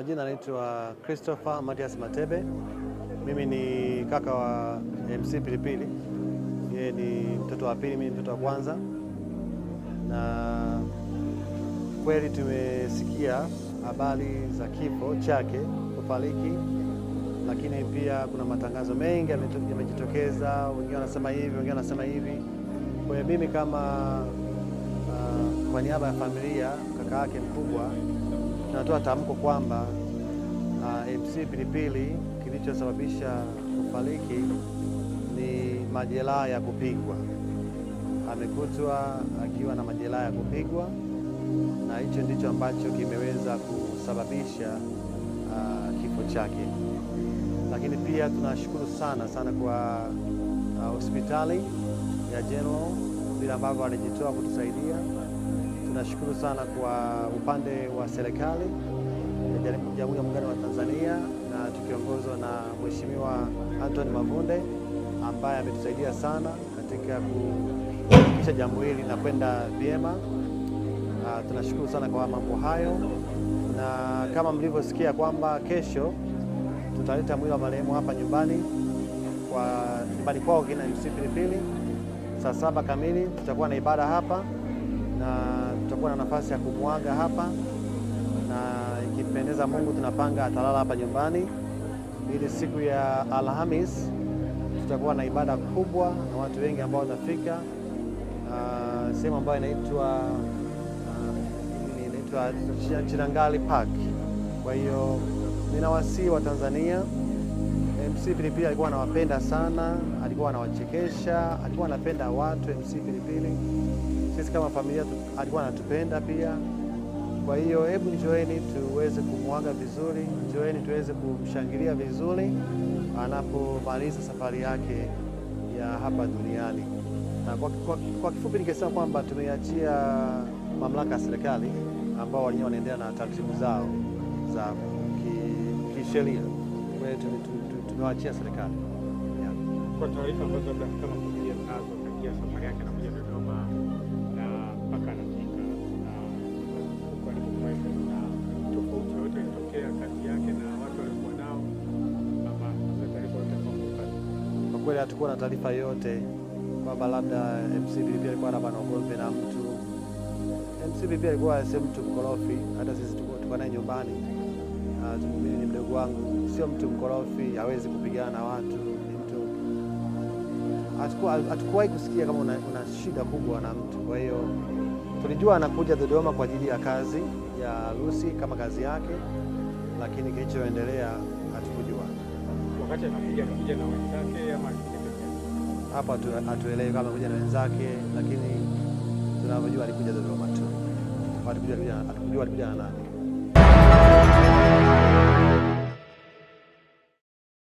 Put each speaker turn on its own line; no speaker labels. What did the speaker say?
Jina naitwa Christopher Matias Matebe. Mimi ni kaka wa MC Pilipili. Yeye ni mtoto wa pili, mimi mtoto wa kwanza. Na kweli tumesikia habari za kifo chake, kufariki, lakini pia kuna matangazo mengi yamejitokeza, wengine wanasema hivi, wengine wanasema hivi. Kwa hiyo mimi kama kwa niaba ya familia, kaka yake mkubwa, tunatoa tamko kwamba MC Pilipili kilichosababisha kufariki ni majeraha ya kupigwa. Amekutwa akiwa na majeraha ya kupigwa, na hicho ndicho ambacho kimeweza kusababisha kifo chake. Lakini pia tunashukuru sana kwa hospitali ya General vile ambavyo walijitoa kutusaidia. Tunashukuru sana kwa upande wa serikali ya Jamhuri ya Muungano wa Tanzania, na tukiongozwa na Mheshimiwa Anthony Mavunde ambaye ametusaidia sana katika kuhakikisha jambo hili linakwenda vyema. Tunashukuru sana kwa mambo hayo, na kama mlivyosikia kwamba kesho tutaleta mwili wa marehemu hapa nyumbani kwao kina MC Pilipili saa 7 kamili. Tutakuwa na ibada hapa na tutakuwa na nafasi ya kumwaga hapa, na ikipendeza Mungu tunapanga atalala hapa nyumbani, ili siku ya Alhamis tutakuwa na ibada kubwa na watu wengi ambao watafika sehemu ambayo inaitwa Chinangali Park. Kwa hiyo ninawasihi wa Tanzania, MC Pilipili alikuwa anawapenda sana, alikuwa anawachekesha, alikuwa anapenda watu. MC Pilipili sisi kama familia alikuwa anatupenda pia. Kwa hiyo hebu njoeni tuweze kumwaga vizuri, njoeni tuweze kumshangilia vizuri anapomaliza safari yake ya hapa duniani. Na kwa kifupi ningesema kwamba tumeiachia mamlaka ya serikali ambao wenyewe wanaendelea na taratibu zao za kisheria. Kwa hiyo tumewaachia serikali.
Kwa taarifa ambazo labda kama familia mnazo kuanzia safari yake anakuja Dodoma na mpaka anafika huko alipokwenda, na tofauti yote ilitokea kati yake na watu walikuwa nao, ama taarifa yote kwa
kweli hatakuwa na taarifa yote kwamba labda MC Pilipili alikuwa na ugomvi na mtu. MC Pilipili alikuwa si mtu mkorofi, hata sisi tuko naye nyumbani. Mimi ni mdogo wangu, sio mtu mkorofi, hawezi kupigana na watu. Hatukuwahi kusikia kama una shida kubwa na mtu. Kwa hiyo tulijua anakuja Dodoma kwa ajili ya kazi ya harusi kama kazi yake, lakini kilichoendelea hatukujua.
Wakati anakuja na wenzake ama
hapa hatuelewi kama anakuja na wenzake, lakini tunavyojua alikuja Dodoma tu. Alikuja na nani?